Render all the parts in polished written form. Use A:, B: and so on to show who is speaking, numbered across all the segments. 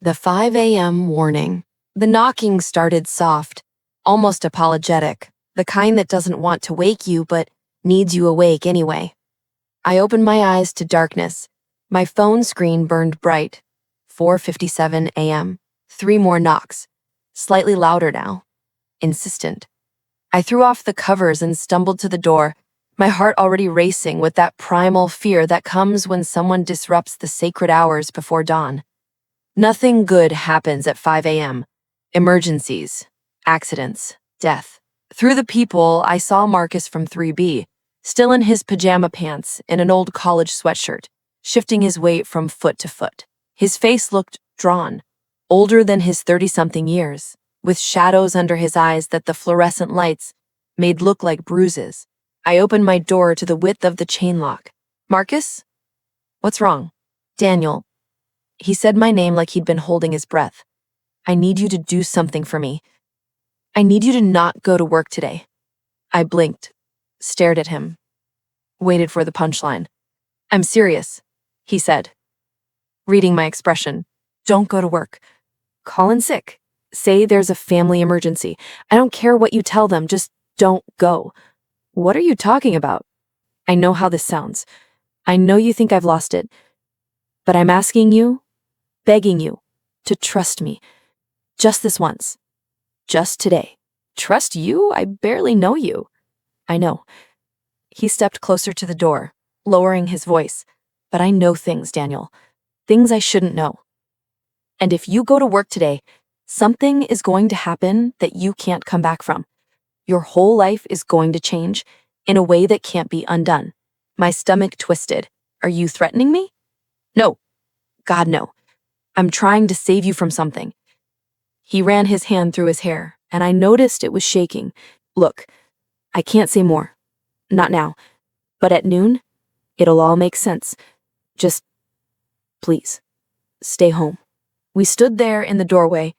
A: The 5 a.m. warning. The knocking started soft, almost apologetic, the kind that doesn't want to wake you but needs you awake anyway. I opened my eyes to darkness. My phone screen burned bright. 4:57 a.m. 3 more knocks. Slightly louder now. Insistent. I threw off the covers and stumbled to the door, my heart already racing with that primal fear that comes when someone disrupts the sacred hours before dawn. Nothing good happens at 5 a.m. Emergencies, accidents, death. Through the peephole, I saw Marcus from 3B, still in his pajama pants in an old college sweatshirt, shifting his weight from foot to foot. His face looked drawn, older than his 30-something years, with shadows under his eyes that the fluorescent lights made look like bruises. I opened my door to the width of the chain lock. Marcus? What's wrong? Daniel. He said my name like he'd been holding his breath. I need you to do something for me. I need you to not go to work today. I blinked, stared at him, waited for the punchline. I'm serious, he said, reading my expression. Don't go to work. Call in sick. Say there's a family emergency. I don't care what you tell them, just don't go. What are you talking about? I know how this sounds. I know you think I've lost it. But I'm asking you, begging you, to trust me. Just this once. Just today. Trust you? I barely know you. I know. He stepped closer to the door, lowering his voice. But I know things, Daniel. Things I shouldn't know. And if you go to work today, something is going to happen that you can't come back from. Your whole life is going to change in a way that can't be undone. My stomach twisted. Are you threatening me? No. God, no. I'm trying to save you from something. He ran his hand through his hair, and I noticed it was shaking. Look, I can't say more. Not now. But at noon, it'll all make sense. Just, please, stay home. We stood there in the doorway,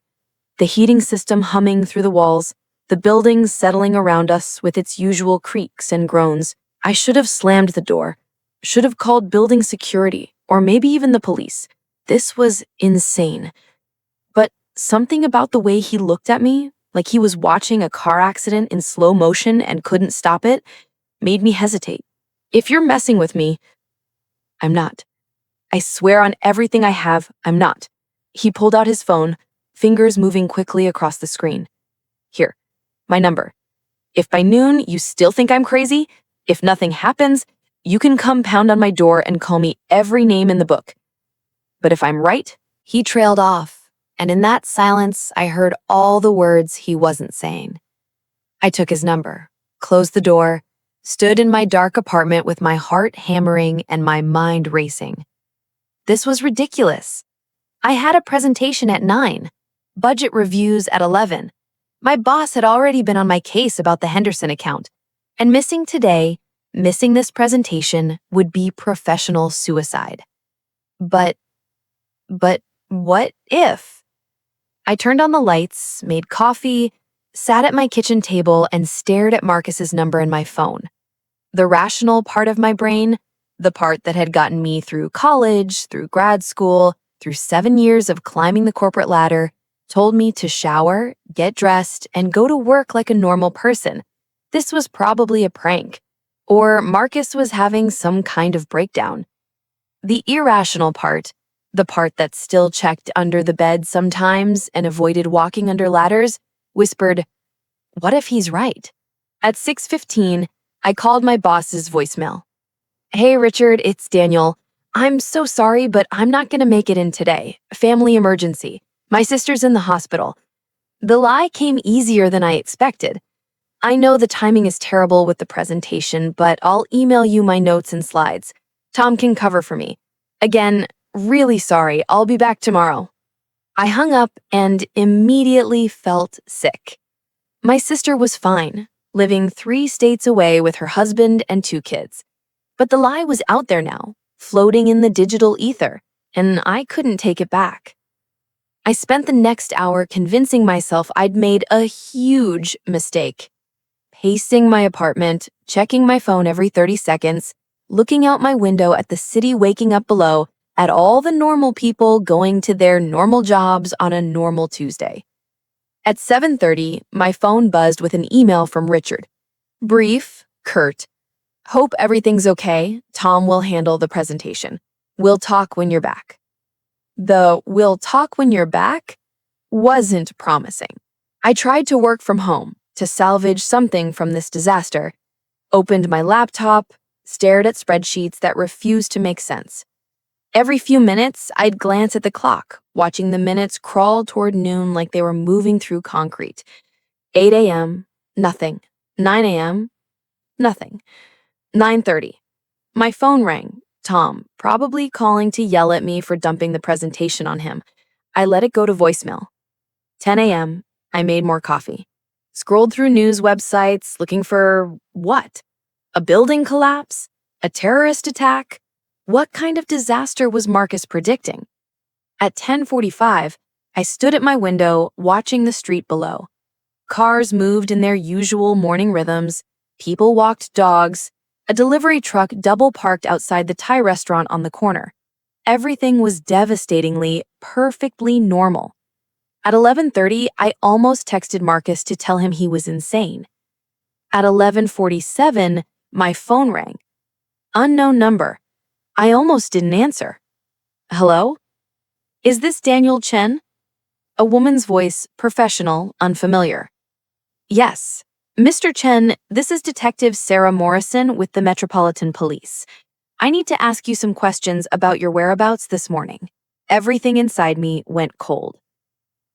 A: the heating system humming through the walls, the building settling around us with its usual creaks and groans. I should have slammed the door, should have called building security, or maybe even the police. This was insane. But something about the way he looked at me, like he was watching a car accident in slow motion and couldn't stop it, made me hesitate. If you're messing with me, I'm not. I swear on everything I have, I'm not. He pulled out his phone, fingers moving quickly across the screen. Here, my number. If by noon you still think I'm crazy, if nothing happens, you can come pound on my door and call me every name in the book. But if I'm right, he trailed off, and in that silence, I heard all the words he wasn't saying. I took his number, closed the door, stood in my dark apartment with my heart hammering and my mind racing. This was ridiculous. I had a presentation at 9, budget reviews at 11. My boss had already been on my case about the Henderson account, and missing today, missing this presentation would be professional suicide. But what if? I turned on the lights, made coffee, sat at my kitchen table, and stared at Marcus's number in my phone. The rational part of my brain, the part that had gotten me through college, through grad school, through 7 years of climbing the corporate ladder, told me to shower, get dressed, and go to work like a normal person. This was probably a prank, or Marcus was having some kind of breakdown. The irrational part, the part that still checked under the bed sometimes and avoided walking under ladders, whispered, what if he's right? At 6:15, I called my boss's voicemail. Hey, Richard, it's Daniel. I'm so sorry, but I'm not going to make it in today. Family emergency. My sister's in the hospital. The lie came easier than I expected. I know the timing is terrible with the presentation, but I'll email you my notes and slides. Tom can cover for me. Again, really sorry. I'll be back tomorrow. I hung up and immediately felt sick. My sister was fine, living 3 states away with her husband and 2 kids. But the lie was out there now, floating in the digital ether, and I couldn't take it back. I spent the next hour convincing myself I'd made a huge mistake. Pacing my apartment, checking my phone every 30 seconds, looking out my window at the city waking up below, at all the normal people going to their normal jobs on a normal Tuesday. At 7:30, my phone buzzed with an email from Richard. Brief, curt. Hope everything's okay. Tom will handle the presentation. We'll talk when you're back. The "we'll talk when you're back" wasn't promising. I tried to work from home to salvage something from this disaster, opened my laptop, stared at spreadsheets that refused to make sense. Every few minutes, I'd glance at the clock, watching the minutes crawl toward noon like they were moving through concrete. 8 a.m., nothing. 9 a.m., nothing. 9:30. My phone rang. Tom, probably calling to yell at me for dumping the presentation on him. I let it go to voicemail. 10 a.m., I made more coffee. Scrolled through news websites looking for what? A building collapse? A terrorist attack? What kind of disaster was Marcus predicting? At 10:45, I stood at my window watching the street below. Cars moved in their usual morning rhythms, people walked dogs, a delivery truck double parked outside the Thai restaurant on the corner. Everything was devastatingly, perfectly normal. At 11:30, I almost texted Marcus to tell him he was insane. At 11:47, my phone rang. Unknown number. I almost didn't answer. Hello? Is this Daniel Chen? A woman's voice, professional, unfamiliar. Yes. Mr. Chen, this is Detective Sarah Morrison with the Metropolitan Police. I need to ask you some questions about your whereabouts this morning. Everything inside me went cold.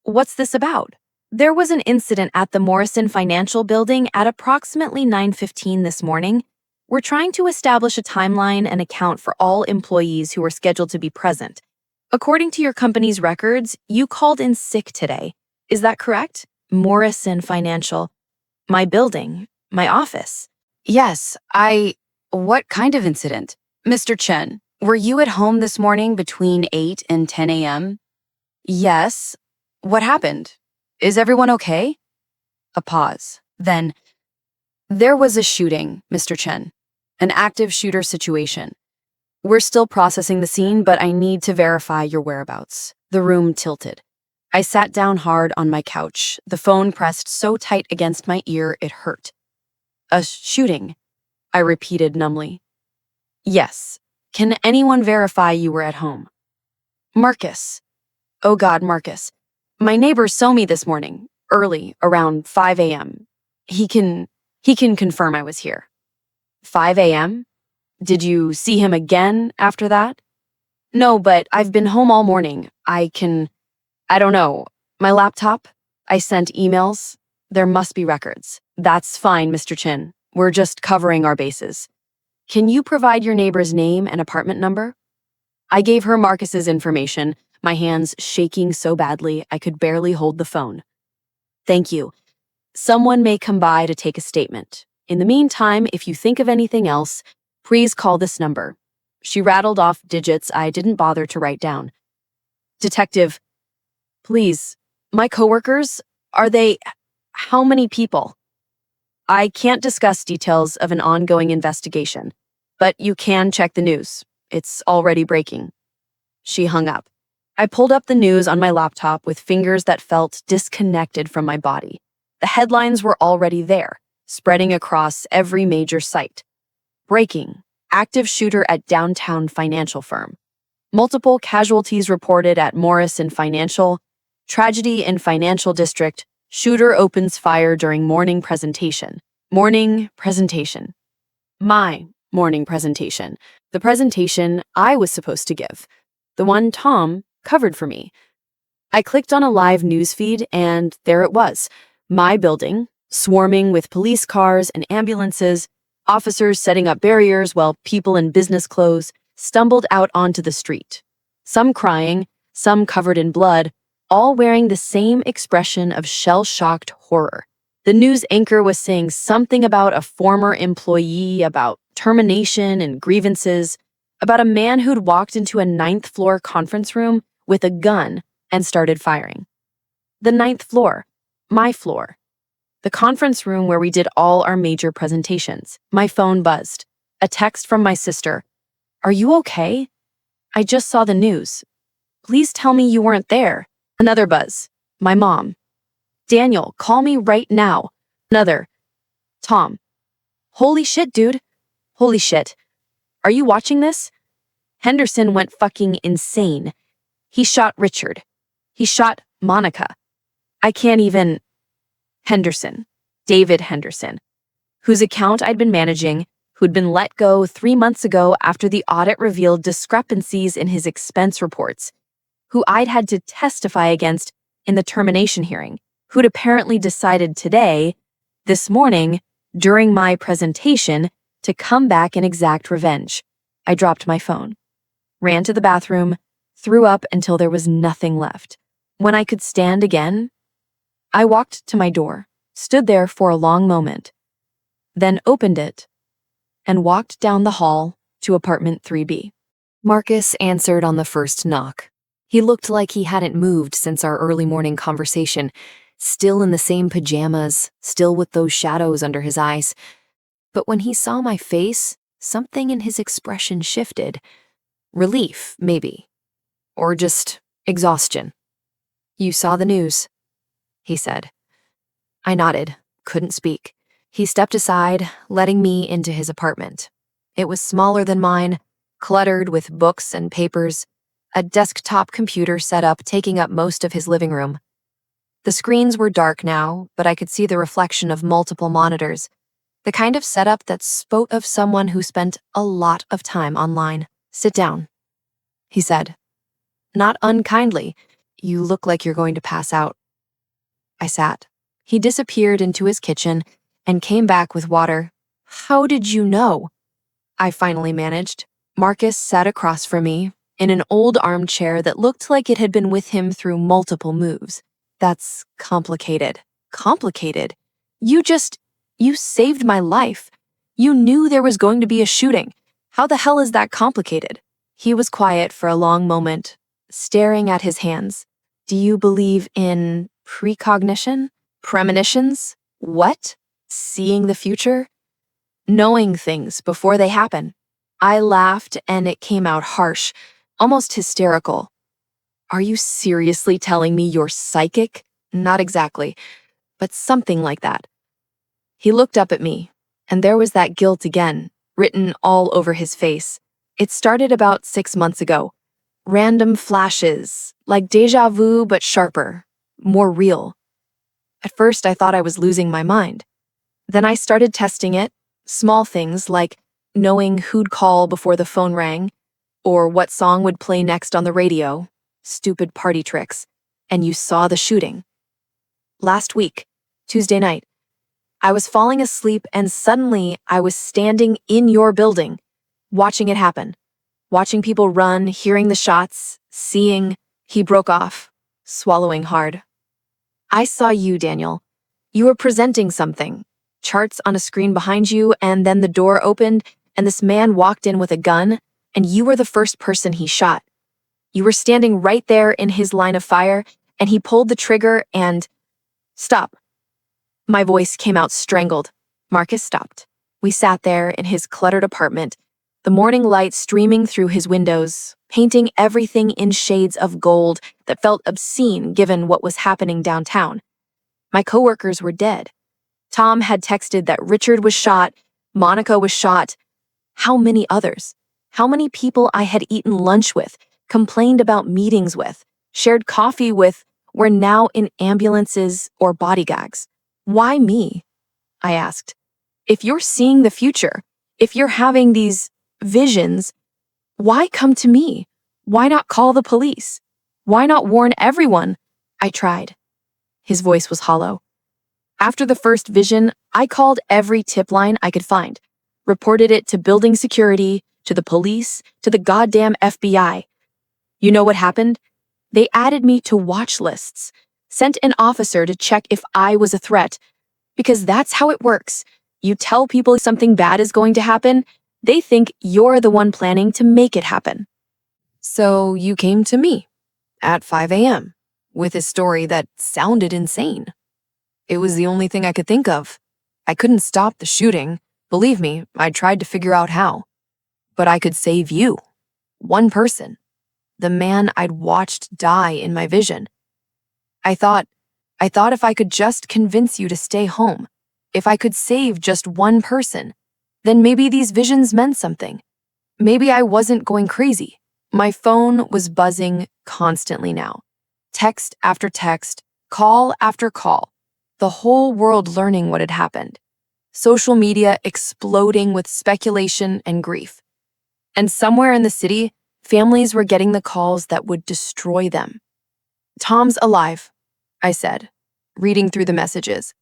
A: What's this about? There was an incident at the Morrison Financial Building at approximately 9:15 this morning. We're trying to establish a timeline and account for all employees who are scheduled to be present. According to your company's records, you called in sick today. Is that correct? Morrison Financial. My building. My office.
B: Yes, What kind of incident? Mr. Chen, were you at home this morning between 8 and 10 a.m.? Yes. What happened? Is everyone okay? A pause. Then, there was a shooting, Mr. Chen. An active shooter situation. We're still processing the scene, but I need to verify your whereabouts. The room tilted. I sat down hard on my couch, the phone pressed so tight against my ear it hurt. A shooting, I repeated numbly. Yes. Can anyone verify you were at home? Marcus. Oh God, Marcus. My neighbor saw me this morning, early, around 5 a.m. He can confirm I was here. 5 a.m.? Did you see him again after that? No, but I've been home all morning. I don't know. My laptop? I sent emails. There must be records. That's fine, Mr. Chin. We're just covering our bases. Can you provide your neighbor's name and apartment number? I gave her Marcus's information, my hands shaking so badly I could barely hold the phone. Thank you. Someone may come by to take a statement. In the meantime, if you think of anything else, please call this number. She rattled off digits I didn't bother to write down. Detective, please, my coworkers, how many people? I can't discuss details of an ongoing investigation, but you can check the news. It's already breaking. She hung up. I pulled up the news on my laptop with fingers that felt disconnected from my body. The headlines were already there, spreading across every major site. Breaking. Active shooter at downtown financial firm. Multiple casualties reported at Morrison Financial. Tragedy in financial district. Shooter opens fire during morning presentation. Morning presentation. My morning presentation. The presentation I was supposed to give. The one Tom covered for me. I clicked on a live news feed and there it was. My building, swarming with police cars and ambulances, officers setting up barriers while people in business clothes stumbled out onto the street. Some crying, some covered in blood, all wearing the same expression of shell-shocked horror. The news anchor was saying something about a former employee, about termination and grievances, about a man who'd walked into a 9th-floor conference room with a gun and started firing. The 9th floor. My floor. The conference room where we did all our major presentations. My phone buzzed. A text from my sister. Are you okay? I just saw the news. Please tell me you weren't there. Another buzz. My mom. Daniel, call me right now. Another. Tom. Holy shit, dude. Holy shit. Are you watching this? Henderson went fucking insane. He shot Richard. He shot Monica. I can't even... Henderson. David Henderson, whose account I'd been managing, who'd been let go 3 months ago after the audit revealed discrepancies in his expense reports, who I'd had to testify against in the termination hearing, who'd apparently decided today, this morning, during my presentation, to come back and exact revenge. I dropped my phone, ran to the bathroom, threw up until there was nothing left. When I could stand again, I walked to my door, stood there for a long moment, then opened it and walked down the hall to apartment 3B.
A: Marcus answered on the first knock. He looked like he hadn't moved since our early morning conversation, still in the same pajamas, still with those shadows under his eyes. But when he saw my face, something in his expression shifted. Relief, maybe. Or just exhaustion. "You saw the news," he said. I nodded, couldn't speak. He stepped aside, letting me into his apartment. It was smaller than mine, cluttered with books and papers, a desktop computer set up taking up most of his living room. The screens were dark now, but I could see the reflection of multiple monitors, the kind of setup that spoke of someone who spent a lot of time online. "Sit down," he said. Not unkindly. "You look like you're going to pass out." I sat. He disappeared into his kitchen and came back with water. "How did you know?" I finally managed. Marcus sat across from me, in an old armchair that looked like it had been with him through multiple moves. "That's complicated." "Complicated? You saved my life. You knew there was going to be a shooting. How the hell is that complicated?" He was quiet for a long moment, staring at his hands. "Do you believe in precognition? Premonitions? What? Seeing the future? Knowing things before they happen?" I laughed and it came out harsh, almost hysterical. "Are you seriously telling me you're psychic?" "Not exactly, but something like that." He looked up at me, and there was that guilt again, written all over his face. It started about 6 months ago. Random flashes, like deja vu but sharper, more real. At first I thought I was losing my mind. Then I started testing it, small things like knowing who'd call before the phone rang, or what song would play next on the radio, stupid party tricks, and you saw the shooting. Last week, Tuesday night, I was falling asleep and suddenly I was standing in your building, watching it happen, watching people run, hearing the shots, seeing... He broke off, swallowing hard. "I saw you, Daniel. You were presenting something, charts on a screen behind you, and then the door opened and this man walked in with a gun, and you were the first person he shot. You were standing right there in his line of fire, and he pulled the trigger and... Stop." My voice came out strangled. Marcus stopped. We sat there in his cluttered apartment, the morning light streaming through his windows, painting everything in shades of gold that felt obscene given what was happening downtown. My coworkers were dead. Tom had texted that Richard was shot, Monica was shot. How many others? How many people I had eaten lunch with, complained about meetings with, shared coffee with, were now in ambulances or body gags? Why me? I asked. If you're seeing the future, if you're having these visions, why come to me? Why not call the police? Why not warn everyone? I tried. His voice was hollow. After the first vision, I called every tip line I could find, reported it to building security, to the police, to the goddamn FBI. You know what happened? They added me to watch lists, sent an officer to check if I was a threat, because that's how it works. You tell people something bad is going to happen, they think you're the one planning to make it happen. So you came to me at 5 a.m. with a story that sounded insane. It was the only thing I could think of. I couldn't stop the shooting. Believe me, I tried to figure out how. But I could save you. One person. the man I'd watched die in my vision. I thought if I could just convince you to stay home, if I could save just one person, then maybe these visions meant something. Maybe I wasn't going crazy. My phone was buzzing constantly now. Text after text, call after call, the whole world learning what had happened. Social media exploding with speculation and grief. And somewhere in the city, families were getting the calls that would destroy them. "Tom's alive," I said, reading through the messages.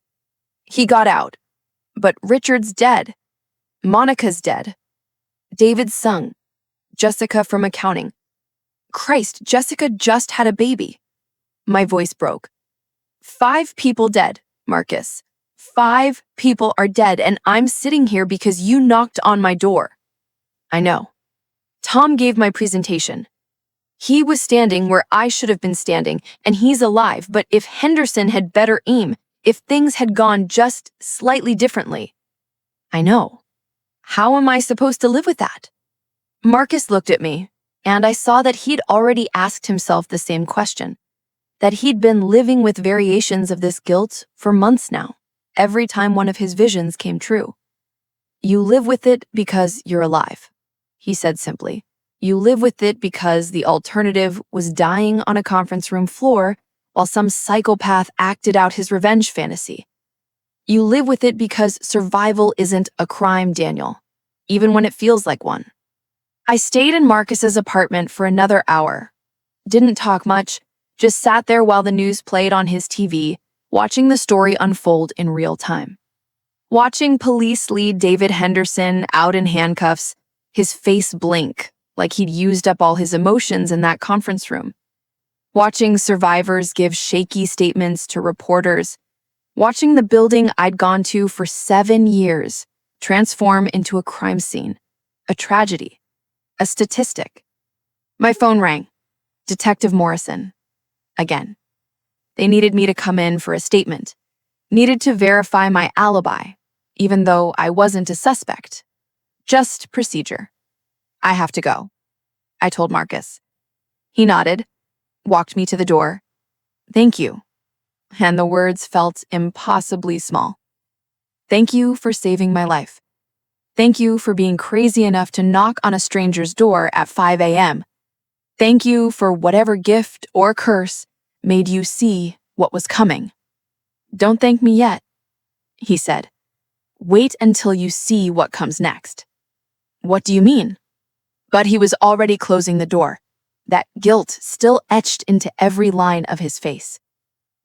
A: "He got out, but Richard's dead. Monica's dead. David's son. Jessica from accounting. Christ, Jessica just had a baby." My voice broke. 5 people dead, Marcus. 5 people are dead, and I'm sitting here because you knocked on my door. I know. Tom gave my presentation. He was standing where I should have been standing, and he's alive, but if Henderson had better aim, if things had gone just slightly differently. I know. How am I supposed to live with that? Marcus looked at me, and I saw that he'd already asked himself the same question, that he'd been living with variations of this guilt for months now, every time one of his visions came true. "You live with it because you're alive," he said simply. "You live with it because the alternative was dying on a conference room floor while some psychopath acted out his revenge fantasy. You live with it because survival isn't a crime, Daniel, even when it feels like one." I stayed in Marcus's apartment for another hour. Didn't talk much, just sat there while the news played on his TV, watching the story unfold in real time. Watching police lead David Henderson out in handcuffs, his face blink like he'd used up all his emotions in that conference room. Watching survivors give shaky statements to reporters. Watching the building I'd gone to for 7 years transform into a crime scene, a tragedy, a statistic. My phone rang. Detective Morrison. Again. They needed me to come in for a statement. Needed to verify my alibi, even though I wasn't a suspect. Just procedure. "I have to go," I told Marcus. He nodded, walked me to the door. "Thank you." And the words felt impossibly small. "Thank you for saving my life. Thank you for being crazy enough to knock on a stranger's door at 5 a.m. Thank you for whatever gift or curse made you see what was coming. Don't thank me yet," he said. "Wait until you see what comes next." "What do you mean?" But he was already closing the door, that guilt still etched into every line of his face.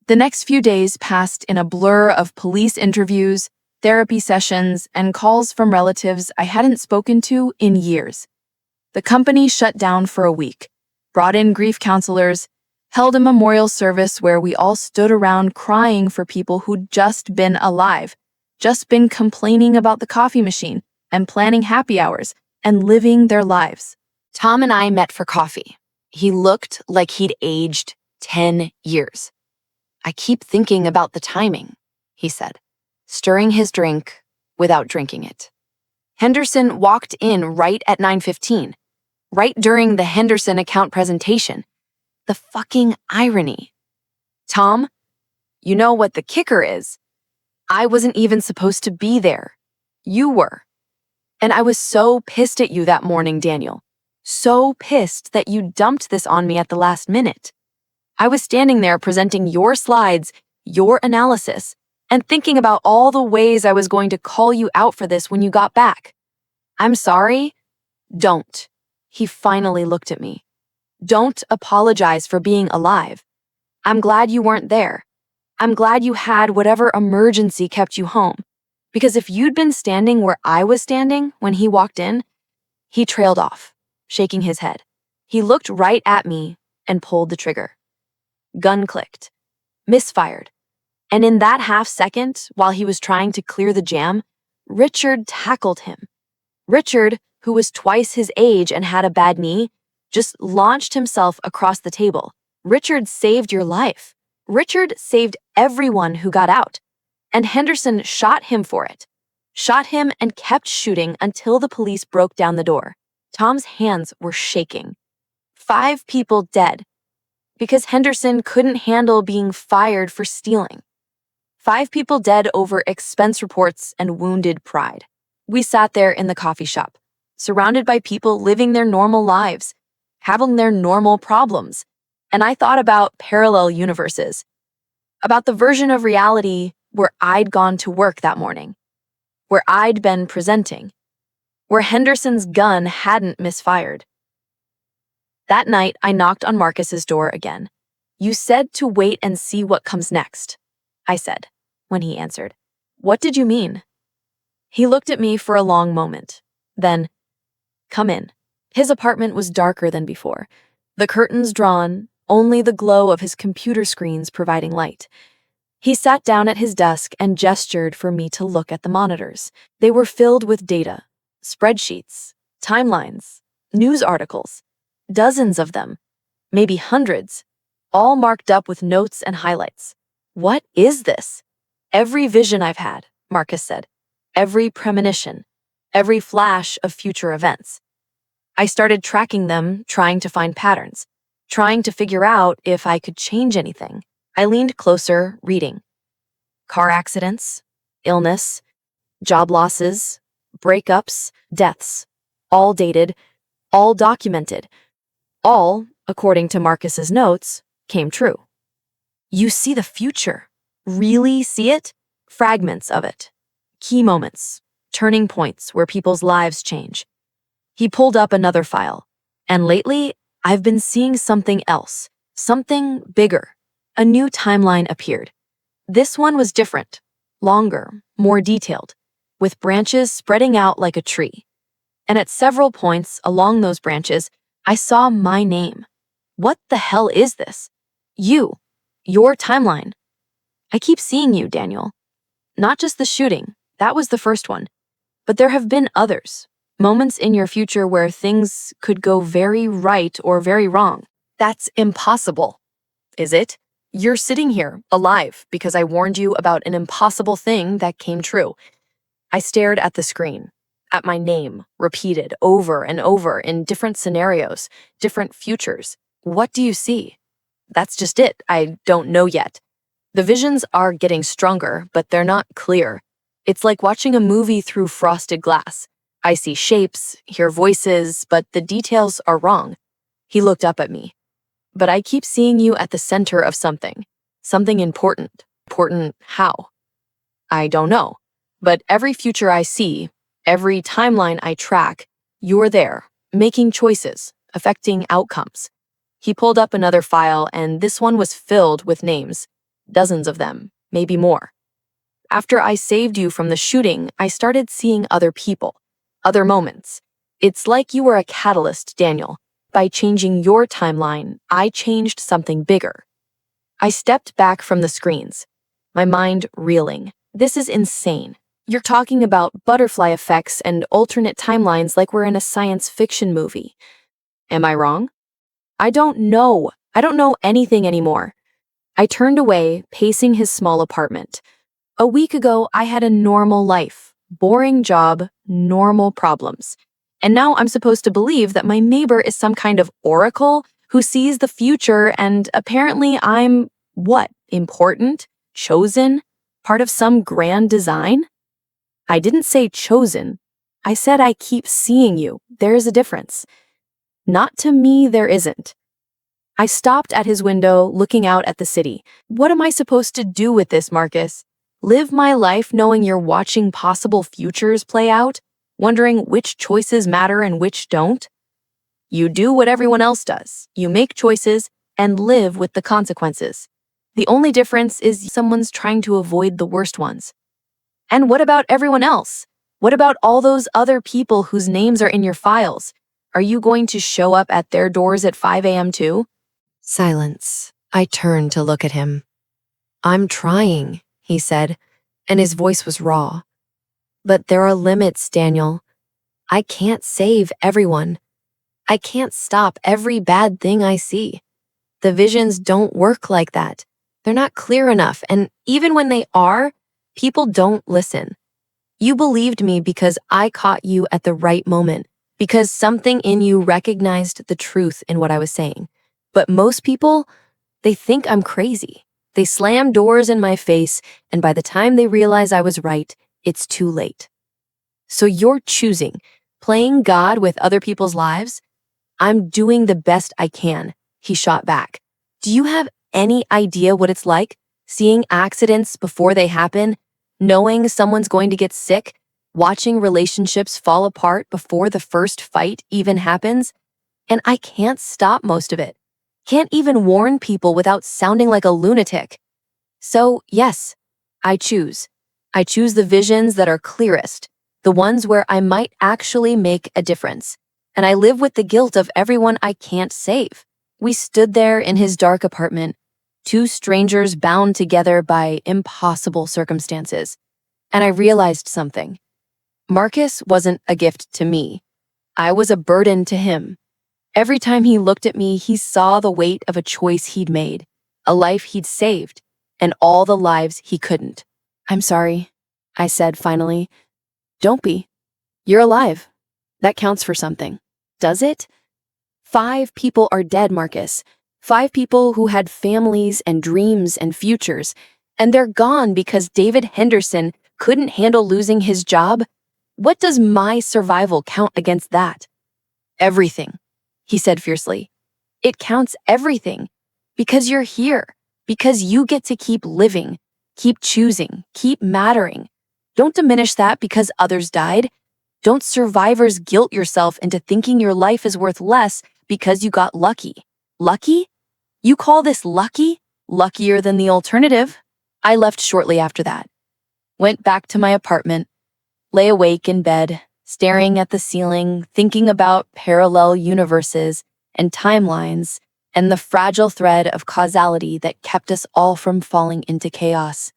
A: The next few days passed in a blur of police interviews, therapy sessions, and calls from relatives I hadn't spoken to in years. The company shut down for a week, brought in grief counselors, held a memorial service where we all stood around crying for people who'd just been alive, just been complaining about the coffee machine and planning happy hours and living their lives. Tom and I met for coffee. He looked like he'd aged 10 years. "I keep thinking about the timing," he said, stirring his drink without drinking it. Henderson walked in right at 9:15, right during the Henderson account presentation. The fucking irony. "Tom, you know what the kicker is? I wasn't even supposed to be there. You were. And I was so pissed at you that morning, Daniel. So pissed that you dumped this on me at the last minute. I was standing there presenting your slides, your analysis, and thinking about all the ways I was going to call you out for this when you got back. I'm sorry. Don't." He finally looked at me. "Don't apologize for being alive. I'm glad you weren't there. I'm glad you had whatever emergency kept you home. Because if you'd been standing where I was standing when he walked in," he trailed off, shaking his head. He looked right at me and pulled the trigger. Gun clicked. Misfired. And in that half second, while he was trying to clear the jam, Richard tackled him. Richard, who was twice his age and had a bad knee, just launched himself across the table. Richard saved your life. Richard saved everyone who got out. And Henderson shot him for it. Shot him and kept shooting until the police broke down the door. Tom's hands were shaking. 5 people dead because Henderson couldn't handle being fired for stealing. 5 people dead over expense reports and wounded pride. We sat there in the coffee shop, surrounded by people living their normal lives, having their normal problems, and I thought about parallel universes, about the version of reality where I'd gone to work that morning, where I'd been presenting, where Henderson's gun hadn't misfired. That night, I knocked on Marcus's door again. "You said to wait and see what comes next," I said, when he answered. "What did you mean?" He looked at me for a long moment. Then, "Come in." His apartment was darker than before, the curtains drawn, only the glow of his computer screens providing light. He sat down at his desk and gestured for me to look at the monitors. They were filled with data, spreadsheets, timelines, news articles, dozens of them, maybe hundreds, all marked up with notes and highlights. "What is this?" "Every vision I've had," Marcus said. "Every premonition, every flash of future events." I started tracking them, trying to find patterns, trying to figure out if I could change anything. I leaned closer, reading. Car accidents, illness, job losses, breakups, deaths, all dated, all documented, all, according to Marcus's notes, came true. "You see the future. Really see it? Fragments of it. Key moments, turning points where people's lives change." He pulled up another file, and lately, I've been seeing something else, something bigger. A new timeline appeared. This one was different, longer, more detailed, with branches spreading out like a tree. And at several points along those branches, I saw my name. What the hell is this? You, your timeline. I keep seeing you, Daniel. Not just the shooting, that was the first one, but there have been others. Moments in your future where things could go very right or very wrong. That's impossible, is it? You're sitting here, alive, because I warned you about an impossible thing that came true. I stared at the screen, at my name, repeated over and over in different scenarios, different futures. What do you see? That's just it. I don't know yet. The visions are getting stronger, but they're not clear. It's like watching a movie through frosted glass. I see shapes, hear voices, but the details are wrong. He looked up at me. "But I keep seeing you at the center of something. Something important. Important how? I don't know. But every future I see, every timeline I track, you're there, making choices, affecting outcomes." He pulled up another file, and this one was filled with names. Dozens of them, maybe more. After I saved you from the shooting, I started seeing other people. Other moments. It's like you were a catalyst, Daniel. By changing your timeline, I changed something bigger. I stepped back from the screens, my mind reeling. This is insane. You're talking about butterfly effects and alternate timelines like we're in a science fiction movie. Am I wrong? I don't know. I don't know anything anymore. I turned away, pacing his small apartment. A week ago, I had a normal life. Boring job, normal problems. And now I'm supposed to believe that my neighbor is some kind of oracle who sees the future, and apparently I'm, what, important? Chosen? Part of some grand design? I didn't say chosen. I said I keep seeing you. There is a difference. Not to me, there isn't. I stopped at his window, looking out at the city. What am I supposed to do with this, Marcus? Live my life knowing you're watching possible futures play out, wondering which choices matter and which don't? You do what everyone else does. You make choices and live with the consequences. The only difference is someone's trying to avoid the worst ones. And what about everyone else? What about all those other people whose names are in your files? Are you going to show up at their doors at 5 a.m. too? Silence. I turned to look at him. "I'm trying," he said, and his voice was raw. "But there are limits, Daniel. I can't save everyone. I can't stop every bad thing I see. The visions don't work like that. They're not clear enough, and even when they are, people don't listen. You believed me because I caught you at the right moment, because something in you recognized the truth in what I was saying. But most people, they think I'm crazy. They slam doors in my face, and by the time they realize I was right, it's too late. So you're choosing, playing God with other people's lives? I'm doing the best I can, he shot back. Do you have any idea what it's like, seeing accidents before they happen, knowing someone's going to get sick, watching relationships fall apart before the first fight even happens? And I can't stop most of it. Can't even warn people without sounding like a lunatic. So, yes, I choose. I choose the visions that are clearest, the ones where I might actually make a difference. And I live with the guilt of everyone I can't save. We stood there in his dark apartment, two strangers bound together by impossible circumstances. And I realized something. Marcus wasn't a gift to me. I was a burden to him. Every time he looked at me, he saw the weight of a choice he'd made, a life he'd saved, and all the lives he couldn't. I'm sorry, I said finally. Don't be. You're alive. That counts for something. Does it? 5 people are dead, Marcus. 5 people who had families and dreams and futures, and they're gone because David Henderson couldn't handle losing his job. What does my survival count against that? Everything, he said fiercely. It counts everything, because you're here, because you get to keep living, keep choosing, keep mattering. Don't diminish that because others died. Don't survivors guilt yourself into thinking your life is worth less because you got lucky. Lucky? You call this lucky? Luckier than the alternative? I left shortly after that. Went back to my apartment, lay awake in bed, staring at the ceiling, thinking about parallel universes and timelines and the fragile thread of causality that kept us all from falling into chaos.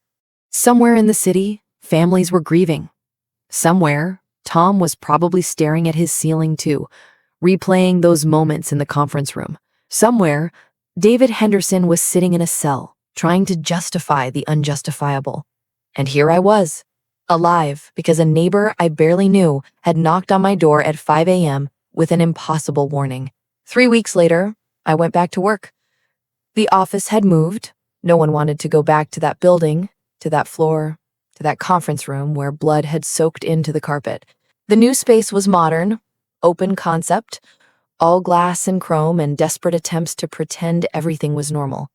A: Somewhere in the city, families were grieving. Somewhere, Tom was probably staring at his ceiling too, replaying those moments in the conference room. Somewhere, David Henderson was sitting in a cell, trying to justify the unjustifiable. And here I was, alive because a neighbor I barely knew had knocked on my door at 5 a.m. with an impossible warning. 3 weeks later, I went back to work. The office had moved. No one wanted to go back to that building, to that floor, to that conference room where blood had soaked into the carpet. The new space was modern, open concept, all glass and chrome and desperate attempts to pretend everything was normal.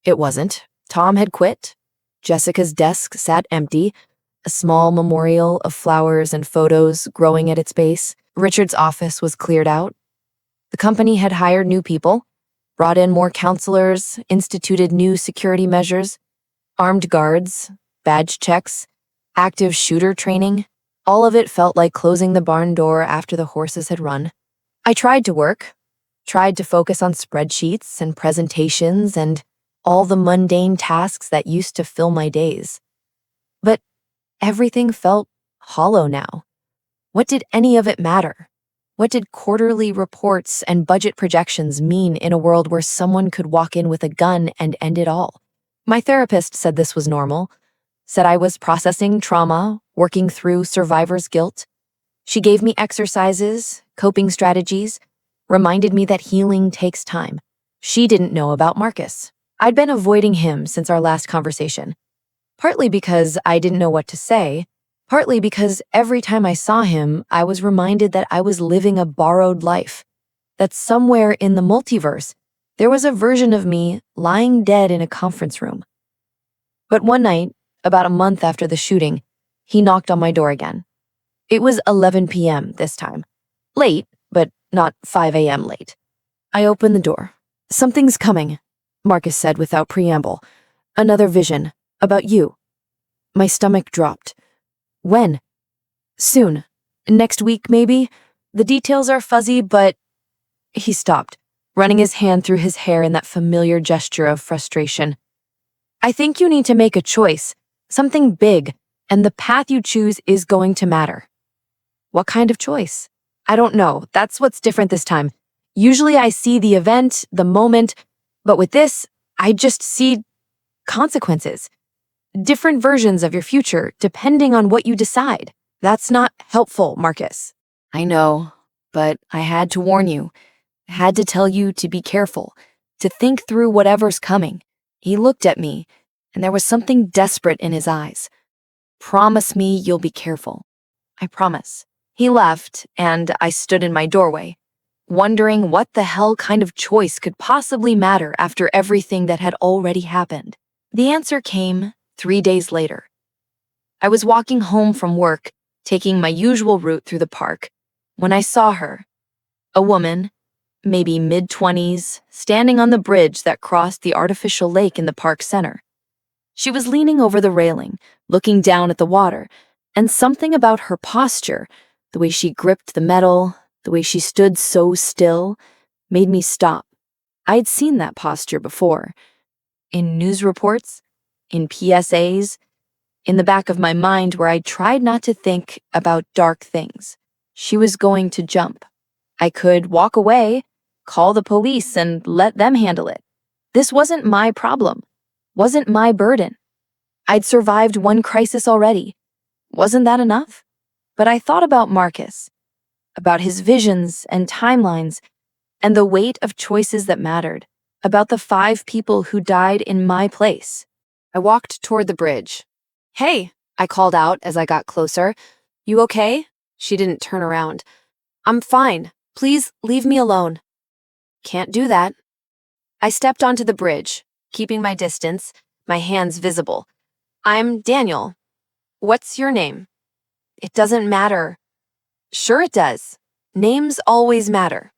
A: It wasn't. Tom had quit. Jessica's desk sat empty, a small memorial of flowers and photos growing at its base. Richard's office was cleared out. The company had hired new people, brought in more counselors, instituted new security measures, armed guards, badge checks, active shooter training. All of it felt like closing the barn door after the horses had run. I tried to work, tried to focus on spreadsheets and presentations and all the mundane tasks that used to fill my days. But everything felt hollow now. What did any of it matter? What did quarterly reports and budget projections mean in a world where someone could walk in with a gun and end it all? My therapist said this was normal, said I was processing trauma, working through survivor's guilt. She gave me exercises, coping strategies, reminded me that healing takes time. She didn't know about Marcus. I'd been avoiding him since our last conversation, partly because I didn't know what to say, partly because every time I saw him, I was reminded that I was living a borrowed life, that somewhere in the multiverse, there was a version of me lying dead in a conference room. But one night, about a month after the shooting, he knocked on my door again. It was 11 p.m. this time. Late, but not 5 a.m. late. I opened the door. Something's coming, Marcus said without preamble. Another vision. About you. My stomach dropped. When? Soon. Next week, maybe? The details are fuzzy, but... He stopped, running his hand through his hair in that familiar gesture of frustration. I think you need to make a choice, something big, and the path you choose is going to matter. What kind of choice? I don't know. That's what's different this time. Usually I see the event, the moment, but with this, I just see consequences. Different versions of your future, depending on what you decide. That's not helpful, Marcus. I know.
B: But I had to warn you. I had to tell you to be careful, to think through whatever's coming. He looked at me, and there was something desperate in his eyes. Promise me you'll be careful. I promise. He left, and I stood in my doorway, wondering what the hell kind of choice could possibly matter after everything that had already happened. The answer came 3 days later. I was walking home from work, taking my usual route through the park, when I saw her, a woman, maybe mid-20s, standing on the bridge that crossed the artificial lake in the park center. She was leaning over the railing, looking down at the water, and something about her posture, the way she gripped the metal, the way she stood so still, made me stop. I'd seen that posture before. In news reports, in PSAs, in the back of my mind where I tried not to think about dark things. She was going to jump. I could walk away, call the police, and let them handle it. This wasn't my problem, wasn't my burden. I'd survived one crisis already. Wasn't that enough? But I thought about Marcus, about his visions and timelines, and the weight of choices that mattered, about the 5 people who died in my place. I walked toward the bridge. "Hey," I called out as I got closer. "You okay?" She didn't turn around. "I'm fine. Please leave me alone." "Can't do that." I stepped onto the bridge, keeping my distance, my hands visible. "I'm Daniel. What's your name?" "It doesn't matter." "Sure it does. Names always matter."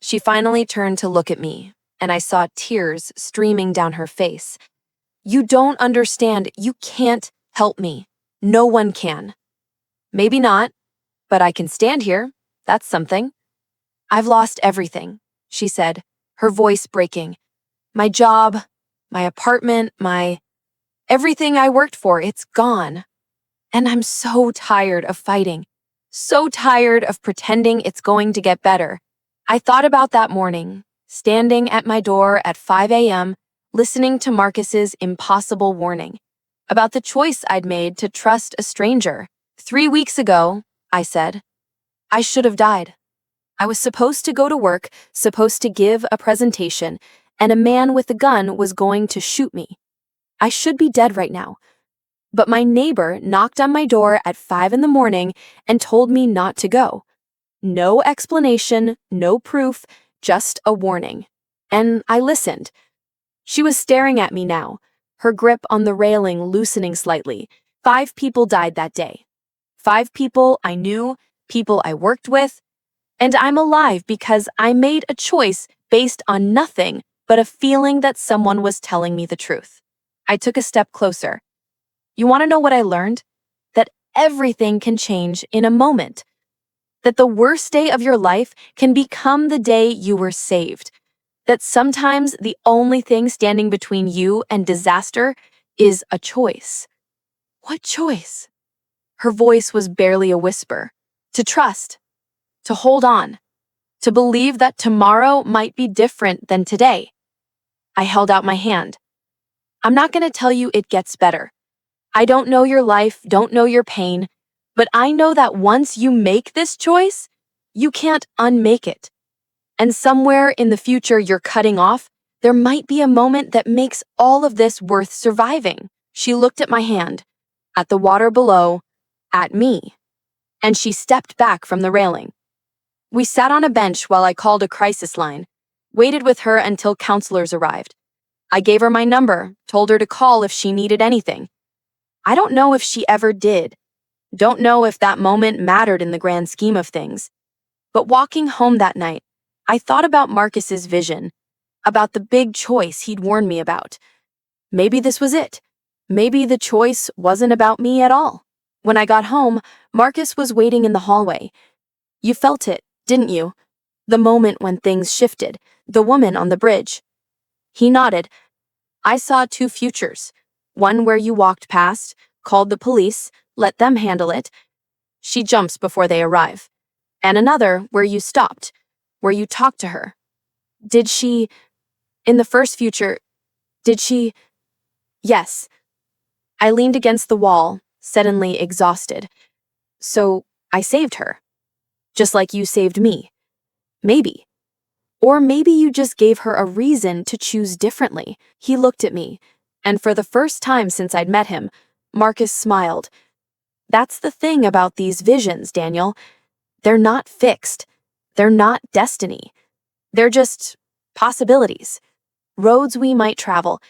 B: She finally turned to look at me, and I saw tears streaming down her face. "You don't understand. You can't help me. No one can." "Maybe not, but I can stand here. That's something." "I've lost everything," she said, her voice breaking. "My job, my apartment, everything I worked for, it's gone. And I'm so tired of fighting, so tired of pretending it's going to get better." I thought about that morning, standing at my door at 5 a.m., listening to Marcus's impossible warning, about the choice I'd made to trust a stranger. 3 weeks ago, I said, I should have died. I was supposed to go to work, supposed to give a presentation, and a man with a gun was going to shoot me. I should be dead right now. But my neighbor knocked on my door at 5 in the morning and told me not to go. No explanation, no proof, just a warning. And I listened. She was staring at me now, her grip on the railing loosening slightly. 5 people died that day. 5 people I knew, people I worked with. And I'm alive because I made a choice based on nothing but a feeling that someone was telling me the truth. I took a step closer. You want to know what I learned? That everything can change in a moment. That the worst day of your life can become the day you were saved. That sometimes the only thing standing between you and disaster is a choice. What choice? Her voice was barely a whisper. To trust. To hold on. To believe that tomorrow might be different than today. I held out my hand. I'm not going to tell you it gets better. I don't know your life, don't know your pain, but I know that once you make this choice, you can't unmake it. And somewhere in the future you're cutting off, there might be a moment that makes all of this worth surviving. She looked at my hand, at the water below, at me, and she stepped back from the railing. We sat on a bench while I called a crisis line, waited with her until counselors arrived. I gave her my number, told her to call if she needed anything. I don't know if she ever did. Don't know if that moment mattered in the grand scheme of things. But walking home that night, I thought about Marcus's vision, about the big choice he'd warned me about. Maybe this was it. Maybe the choice wasn't about me at all. When I got home, Marcus was waiting in the hallway. You felt it, didn't you? The moment when things shifted, the woman on the bridge. He nodded. I saw 2 futures. One where you walked past, called the police, let them handle it. She jumps before they arrive. And another where you stopped, where you talked to her. Did she, in the first future, did she? Yes. I leaned against the wall, suddenly exhausted. So I saved her.
A: just like you saved me. Maybe. Or maybe you just gave her a reason to choose differently. He looked at me, and for the first time since I'd met him, Marcus smiled. That's the thing about these visions, Daniel. They're not fixed. They're not destiny. They're just possibilities, roads we might travel.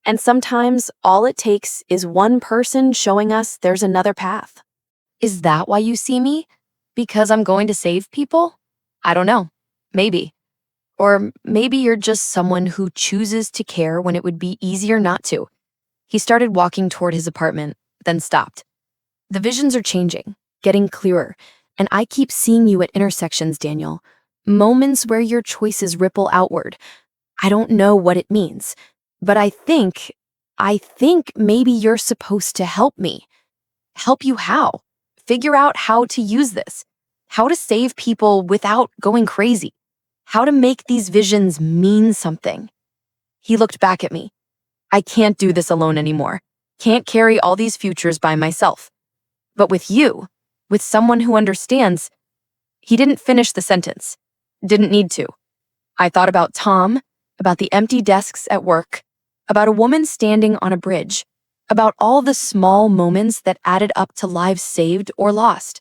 A: And sometimes all it takes is one person showing us there's another path.
B: Is that why you see me? Because I'm going to save people? I don't know. Maybe. Or maybe you're just someone who chooses to care when it would be easier not to. He started walking toward his apartment, then stopped. The visions are changing, getting clearer, and I keep seeing you at intersections, Daniel. Moments where your choices ripple outward. I don't know what it means, but I think maybe you're supposed to help me. Help you how? Figure out how to use this. How to save people without going crazy. How to make these visions mean something. He looked back at me. I can't do this alone anymore. Can't carry all these futures by myself. But with you, with someone who understands, he didn't finish the sentence. Didn't need to. I thought about Tom, about the empty desks at work, about a woman standing on a bridge, about all the small moments that added up to lives saved or lost.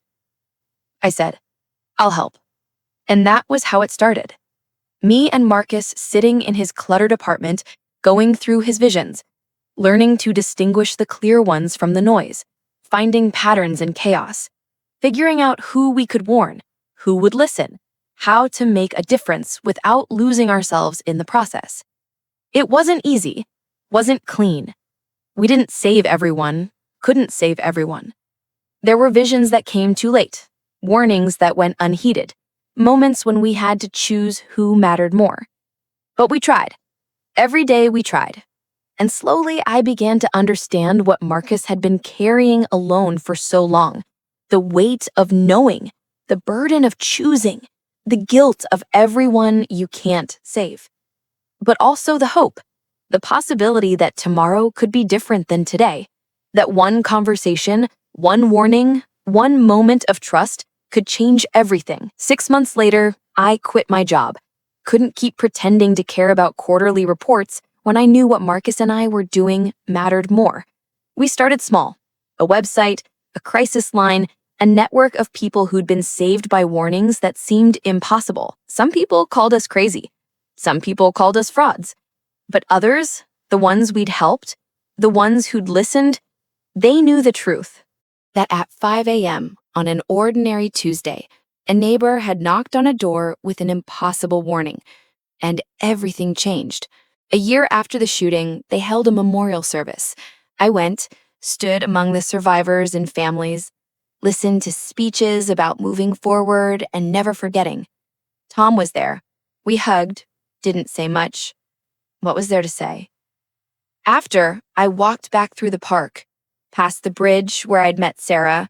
B: I said, I'll help. And that was how it started. Me and Marcus sitting in his cluttered apartment, going through his visions, learning to distinguish the clear ones from the noise, finding patterns in chaos, figuring out who we could warn, who would listen, how to make a difference without losing ourselves in the process. It wasn't easy, wasn't clean. We didn't save everyone, couldn't save everyone. There were visions that came too late, warnings that went unheeded, moments when we had to choose who mattered more. But we tried. Every day we tried. And slowly I began to understand what Marcus had been carrying alone for so long. The weight of knowing, the burden of choosing, the guilt of everyone you can't save. But also the hope, the possibility that tomorrow could be different than today, that one conversation, one warning, one moment of trust could change everything. 6 months later, I quit my job. Couldn't keep pretending to care about quarterly reports when I knew what Marcus and I were doing mattered more. We started small, a website, a crisis line, a network of people who'd been saved by warnings that seemed impossible. Some people called us crazy. Some people called us frauds. But others, the ones we'd helped, the ones who'd listened, they knew the truth. That at 5 a.m. on an ordinary Tuesday, a neighbor had knocked on a door with an impossible warning, and everything changed. A year after the shooting, they held a memorial service. I went, stood among the survivors and families, listened to speeches about moving forward and never forgetting. Tom was there. We hugged, didn't say much. What was there to say? After, I walked back through the park, past the bridge where I'd met Sarah.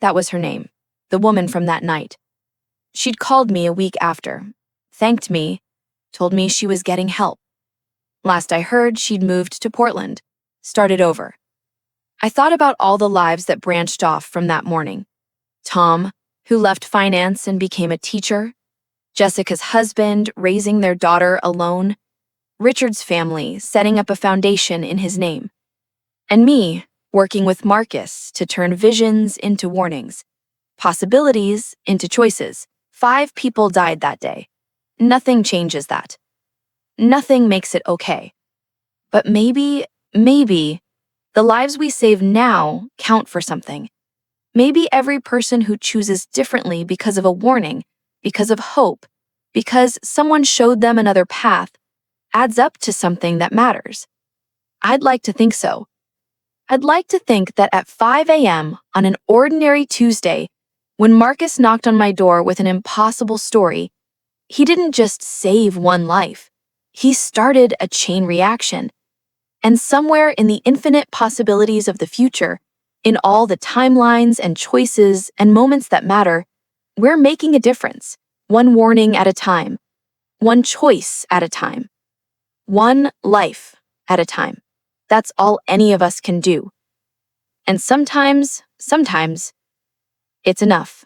B: That was her name, the woman from that night. She'd called me a week after, thanked me, told me she was getting help. Last I heard, she'd moved to Portland, started over. I thought about all the lives that branched off from that morning. Tom, who left finance and became a teacher. Jessica's husband raising their daughter alone. Richard's family setting up a foundation in his name. And me working with Marcus to turn visions into warnings, possibilities into choices. 5 people died that day. Nothing changes that. Nothing makes it okay. But maybe, the lives we save now count for something. Maybe every person who chooses differently because of a warning, because of hope, because someone showed them another path, adds up to something that matters. I'd like to think so. I'd like to think that at 5 a.m. on an ordinary Tuesday, when Marcus knocked on my door with an impossible story, he didn't just save one life. He started a chain reaction. And somewhere in the infinite possibilities of the future, in all the timelines and choices and moments that matter, we're making a difference, one warning at a time, one choice at a time, one life at a time. That's all any of us can do. And sometimes, it's enough.